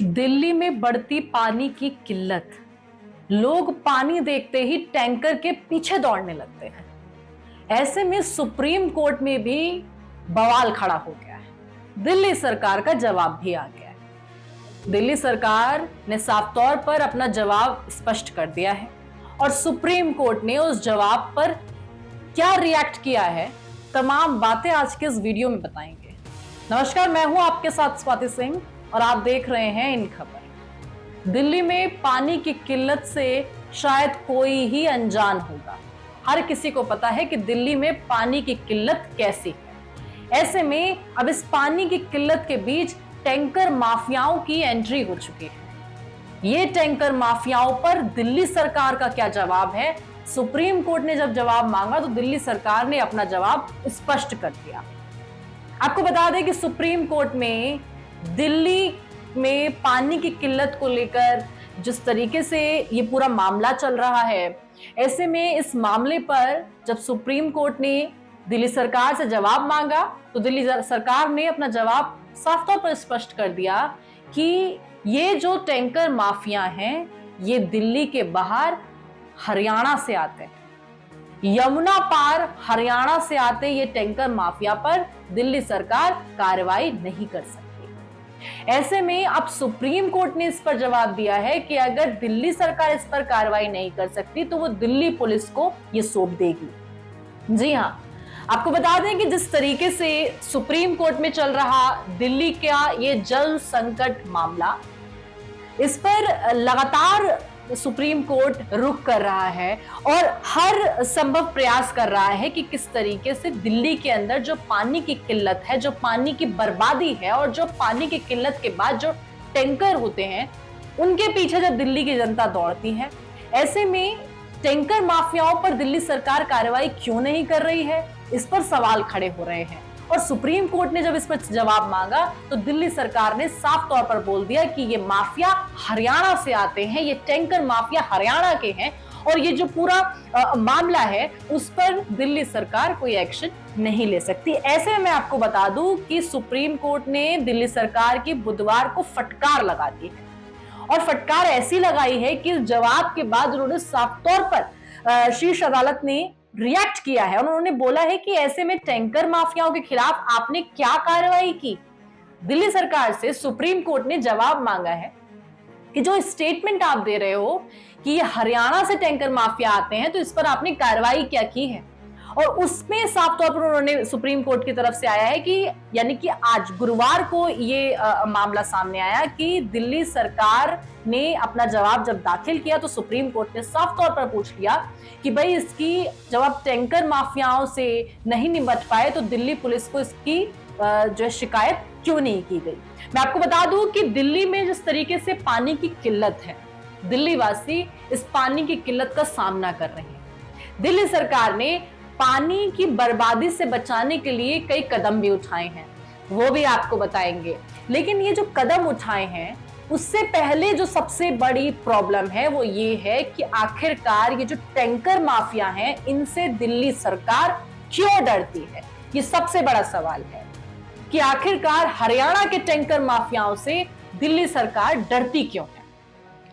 दिल्ली में बढ़ती पानी की किल्लत। लोग पानी देखते ही टैंकर के पीछे दौड़ने लगते हैं। ऐसे में सुप्रीम कोर्ट में भी बवाल खड़ा हो गया है। दिल्ली सरकार का जवाब भी आ गया है। दिल्ली सरकार ने साफ तौर पर अपना जवाब स्पष्ट कर दिया है और सुप्रीम कोर्ट ने उस जवाब पर क्या रिएक्ट किया है, तमाम बातें आज के इस वीडियो में बताएंगे। नमस्कार, मैं हूं आपके साथ स्वाति सिंह और आप देख रहे हैं इन खबर। दिल्ली में पानी की किल्लत से शायद कोई ही अनजान होगा। हर किसी को पता है कि दिल्ली में पानी की किल्लत कैसी है। ऐसे में अब इस पानी की किल्लत के बीच टैंकर माफियाओं की एंट्री हो चुकी है। ये टैंकर माफियाओं पर दिल्ली सरकार का क्या जवाब है? सुप्रीम कोर्ट ने जब जवाब मांगा तो दिल्ली सरकार ने अपना जवाब स्पष्ट कर दिया। आपको बता दें कि सुप्रीम कोर्ट में दिल्ली में पानी की किल्लत को लेकर जिस तरीके से ये पूरा मामला चल रहा है, ऐसे में इस मामले पर जब सुप्रीम कोर्ट ने दिल्ली सरकार से जवाब मांगा तो दिल्ली सरकार ने अपना जवाब साफ तौर पर स्पष्ट कर दिया कि ये जो टैंकर माफिया हैं, ये दिल्ली के बाहर हरियाणा से आते हैं। यमुना पार हरियाणा से आते ये टैंकर माफिया पर दिल्ली सरकार कार्रवाई नहीं कर सकती। ऐसे में अब सुप्रीम कोर्ट ने इस पर जवाब दिया है कि अगर दिल्ली सरकार इस पर कार्रवाई नहीं कर सकती तो वो दिल्ली पुलिस को ये सौंप देगी। जी हां, आपको बता दें कि जिस तरीके से सुप्रीम कोर्ट में चल रहा दिल्ली का ये जल संकट मामला, इस पर लगातार सुप्रीम कोर्ट रुख कर रहा है और हर संभव प्रयास कर रहा है कि किस तरीके से दिल्ली के अंदर जो पानी की किल्लत है, जो पानी की बर्बादी है और जो पानी की किल्लत के बाद जो टैंकर होते हैं, उनके पीछे जब दिल्ली की जनता दौड़ती है, ऐसे में टैंकर माफियाओं पर दिल्ली सरकार कार्रवाई क्यों नहीं कर रही है, इस पर सवाल खड़े हो रहे हैं। और सुप्रीम कोर्ट ने जब इस पर जवाब मांगा तो दिल्ली सरकार ने साफ तौर पर बोल दिया कि ये माफिया हरियाणा से आते हैं, ये टैंकर माफिया हरियाणा के हैं और ये जो पूरा मामला है उस पर दिल्ली सरकार कोई एक्शन नहीं ले सकती। ऐसे में मैं आपको बता दूं कि सुप्रीम कोर्ट ने दिल्ली सरकार की बुधवार को फटकार लगा दी है और फटकार ऐसी लगाई है कि जवाब के बाद उन्होंने साफ तौर पर शीर्ष अदालत ने रिएक्ट किया है और उन्होंने बोला है कि ऐसे में टैंकर माफियाओं के खिलाफ आपने क्या कार्रवाई की। दिल्ली सरकार से सुप्रीम कोर्ट ने जवाब मांगा है कि जो स्टेटमेंट आप दे रहे हो कि ये हरियाणा से टैंकर माफिया आते हैं, तो इस पर आपने कार्रवाई क्या की है। और उसमें साफ तौर पर उन्होंने सुप्रीम कोर्ट की तरफ से आया है कि यानी कि आज गुरुवार को ये मामला सामने आया कि दिल्ली सरकार ने अपना जवाब जब दाखिल किया तो सुप्रीम कोर्ट ने साफ तौर पर पूछ लिया कि भाई इसकी जब आप टैंकर माफियाओं से नहीं निपट पाए तो दिल्ली पुलिस को इसकी जो शिकायत क्यों नहीं की गई। मैं आपको बता दूं कि दिल्ली में जिस तरीके से पानी की किल्लत है, दिल्ली वासी इस पानी की किल्लत का सामना कर रहे हैं। दिल्ली सरकार ने पानी की बर्बादी से बचाने के लिए कई कदम भी उठाए हैं, वो भी आपको बताएंगे। लेकिन ये जो कदम उठाए हैं उससे पहले जो सबसे बड़ी प्रॉब्लम है वो ये है कि आखिरकार ये जो टैंकर माफिया हैं, इनसे दिल्ली सरकार क्यों डरती है। ये सबसे बड़ा सवाल है कि आखिरकार हरियाणा के टैंकर माफियाओं से दिल्ली सरकार डरती क्यों है।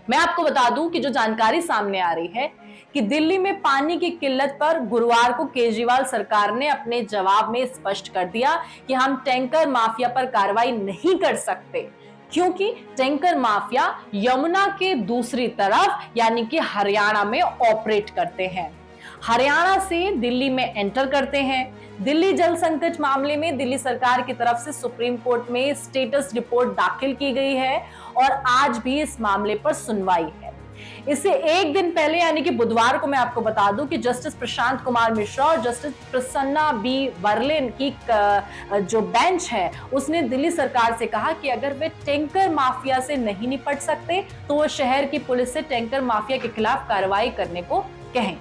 मैं आपको बता दूं कि जो जानकारी सामने आ रही है कि दिल्ली में पानी की किल्लत पर गुरुवार को केजरीवाल सरकार ने अपने जवाब में स्पष्ट कर दिया कि हम टैंकर माफिया पर कार्रवाई नहीं कर सकते क्योंकि टैंकर माफिया यमुना के दूसरी तरफ यानी कि हरियाणा में ऑपरेट करते हैं, हरियाणा से दिल्ली में एंटर करते हैं। दिल्ली जल संकट मामले में दिल्ली सरकार की तरफ से सुप्रीम कोर्ट में स्टेटस रिपोर्ट दाखिल की गई है और आज भी इस मामले पर सुनवाई है। इससे एक दिन पहले यानी कि बुधवार को मैं आपको बता दूं कि जस्टिस प्रशांत कुमार मिश्रा और जस्टिस प्रसन्ना बी वर्ले की जो बेंच है उसने दिल्ली सरकार से कहा कि अगर वे टैंकर माफिया से नहीं निपट सकते तो वो शहर की पुलिस से टैंकर माफिया के खिलाफ कार्रवाई करने को कहें।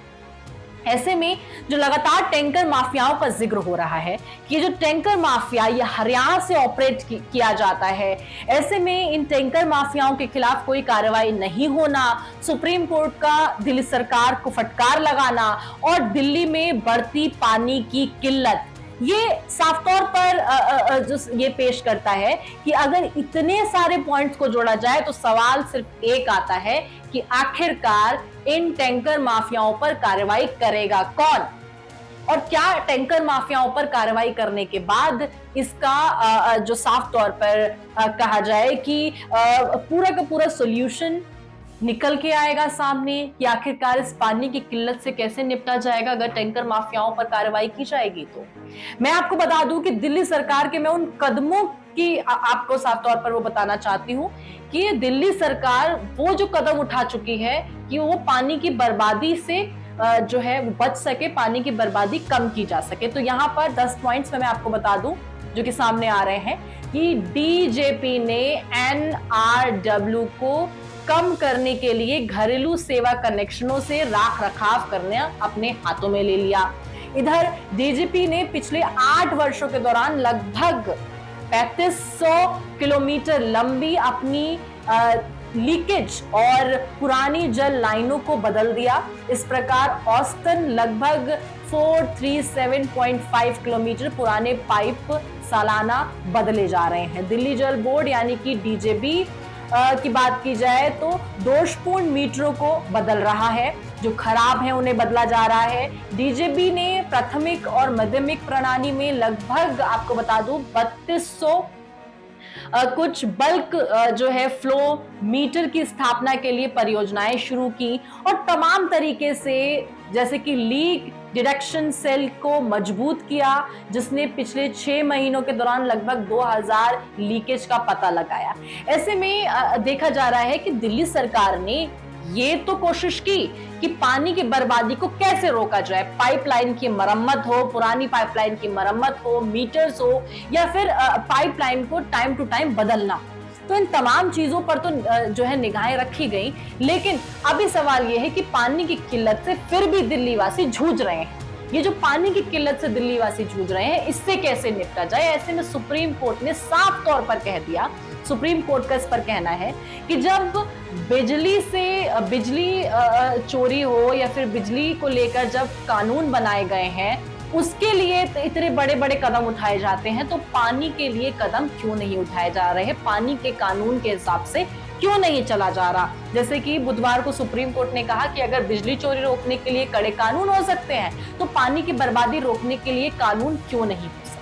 ऐसे में जो लगातार टैंकर माफियाओं का जिक्र हो रहा है कि जो टैंकर माफिया ये हरियाणा से ऑपरेट किया जाता है, ऐसे में इन टैंकर माफियाओं के खिलाफ कोई कार्रवाई नहीं होना, सुप्रीम कोर्ट का दिल्ली सरकार को फटकार लगाना और दिल्ली में बढ़ती पानी की किल्लत, ये साफ तौर पर जो ये पेश करता है कि अगर इतने सारे पॉइंट्स को जोड़ा जाए तो सवाल सिर्फ एक आता है कि आखिरकार इन टैंकर माफियाओं पर कार्रवाई करेगा कौन, और क्या टैंकर माफियाओं पर कार्रवाई करने के बाद इसका जो साफ तौर पर कहा जाए कि पूरा का पूरा सॉल्यूशन निकल के आएगा सामने कि आखिरकार इस पानी की किल्लत से कैसे निपटा जाएगा अगर टैंकर माफियाओं पर कार्रवाई की जाएगी। तो मैं आपको बता दूं कि दिल्ली सरकार के मैं उन कदमों की आपको साफ तौर पर वो बताना चाहती हूं कि दिल्ली सरकार वो जो कदम उठा चुकी है कि वो पानी की बर्बादी से जो है बच सके, पानी की बर्बादी कम की जा सके। तो यहाँ पर 10 पॉइंट्स मैं आपको बता दूं जो कि सामने आ रहे हैं कि डीजेपी ने एनआरडब्ल्यू को कम करने के लिए घरेलू सेवा कनेक्शनों से राख रखाव करना अपने हाथों में ले लिया। इधर डीजीपी ने पिछले 8 वर्षों के दौरान लगभग 3500 किलोमीटर लंबी अपनी लीकेज और पुरानी जल लाइनों को बदल दिया। इस प्रकार औसतन लगभग 437.5 किलोमीटर पुराने पाइप सालाना बदले जा रहे हैं। दिल्ली जल बोर्ड यानी कि डीजेबी की बात की जाए तो दोषपूर्ण मीटरों को बदल रहा है, जो खराब है उन्हें बदला जा रहा है। डीजेबी ने प्राथमिक और माध्यमिक प्रणाली में लगभग आपको बता दूं 3200 कुछ बल्क जो है फ्लो मीटर की स्थापना के लिए परियोजनाएं शुरू की और तमाम तरीके से जैसे कि लीक डिटेक्शन सेल को मजबूत किया, जिसने पिछले 6 महीनों के दौरान लगभग 2000 लीकेज का पता लगाया। ऐसे में देखा जा रहा है कि दिल्ली सरकार ने ये तो कोशिश की कि पानी की बर्बादी को कैसे रोका जाए, पाइपलाइन की मरम्मत हो, पुरानी पाइपलाइन की मरम्मत हो, मीटर्स हो या फिर पाइपलाइन को टाइम टू टाइम बदलना। तो इन तमाम चीजों पर तो जो है निगाहें रखी गई, लेकिन अभी सवाल यह है कि पानी की किल्लत से फिर भी दिल्ली वासी जूझ रहे हैं। ये जो पानी की किल्लत से दिल्ली वासी जूझ रहे हैं, इससे कैसे निपटा जाए। ऐसे में सुप्रीम कोर्ट ने साफ तौर पर कह दिया, सुप्रीम कोर्ट का इस पर कहना है कि जब बिजली चोरी हो या फिर बिजली को लेकर जब कानून बनाए गए हैं उसके लिए इतने बड़े बड़े कदम उठाए जाते हैं, तो पानी के लिए कदम क्यों नहीं उठाए जा रहे हैं, पानी के कानून के हिसाब से क्यों नहीं चला जा रहा। जैसे कि बुधवार को सुप्रीम कोर्ट ने कहा कि अगर बिजली चोरी रोकने के लिए कड़े कानून हो सकते हैं तो पानी की बर्बादी रोकने के लिए कानून क्यों नहीं हो सकते।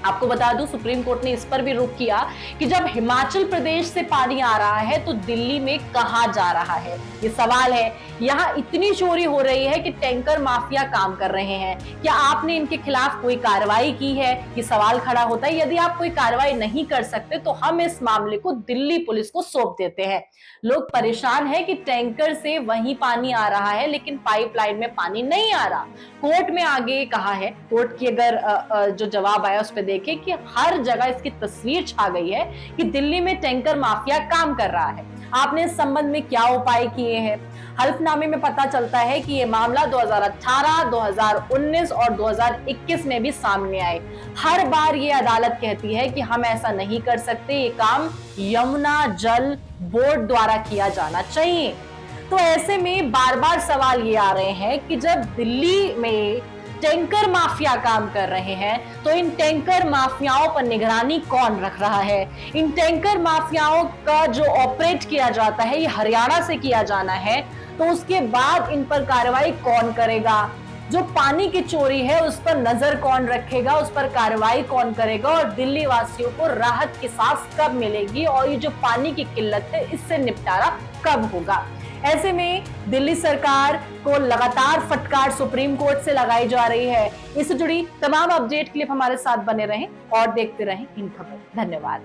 आपको बता दूं सुप्रीम कोर्ट ने इस पर भी रुख किया कि जब हिमाचल प्रदेश से पानी आ रहा है तो दिल्ली में कहां जा रहा है, ये सवाल है। यहां इतनी चोरी हो रही है कि टैंकर माफिया काम कर रहे हैं, क्या आपने इनके खिलाफ कोई कार्रवाई की है, ये सवाल खड़ा होता है। यदि आप कोई कार्रवाई नहीं कर सकते तो हम इस मामले को दिल्ली पुलिस को सौंप देते हैं। लोग परेशान है कि टैंकर से वहीं पानी आ रहा है लेकिन पाइपलाइन में पानी नहीं आ रहा। कोर्ट में आगे कहा है, कोर्ट की अगर जो जवाब आया उस पर देखें कि हर जगह इसकी तस्वीर छा गई है कि दिल्ली में टैंकर माफिया काम कर रहा है। आपने इस संबंध में क्या उपाय किए हैं। हल्फनामे में पता चलता है कि ये मामला 2018, 2019 और 2021 में भी सामने आए। हर बार ये अदालत कहती है कि हम ऐसा नहीं कर सकते, ये काम यमुना जल बोर्ड द्वारा किया जाना चाहिए। तो ऐसे में बार बार सवाल ये आ रहे हैं कि जब दिल्ली में टैंकर माफिया काम कर रहे हैं तो इन टैंकर माफियाओं पर निगरानी कौन रख रहा है। इन टैंकर माफियाओं का जो ऑपरेट किया जाता है ये हरियाणा से किया जाना है, तो उसके बाद इन पर कार्रवाई कौन करेगा। जो पानी की चोरी है उस पर नजर कौन रखेगा, उस पर कार्रवाई कौन करेगा और दिल्ली वासियों को राहत की सांस कब मिलेगी और ये जो पानी की किल्लत है इससे निपटारा कब होगा। ऐसे में दिल्ली सरकार को लगातार फटकार सुप्रीम कोर्ट से लगाई जा रही है। इससे जुड़ी तमाम अपडेट के लिए हमारे साथ बने रहें और देखते रहें इन खबर। धन्यवाद।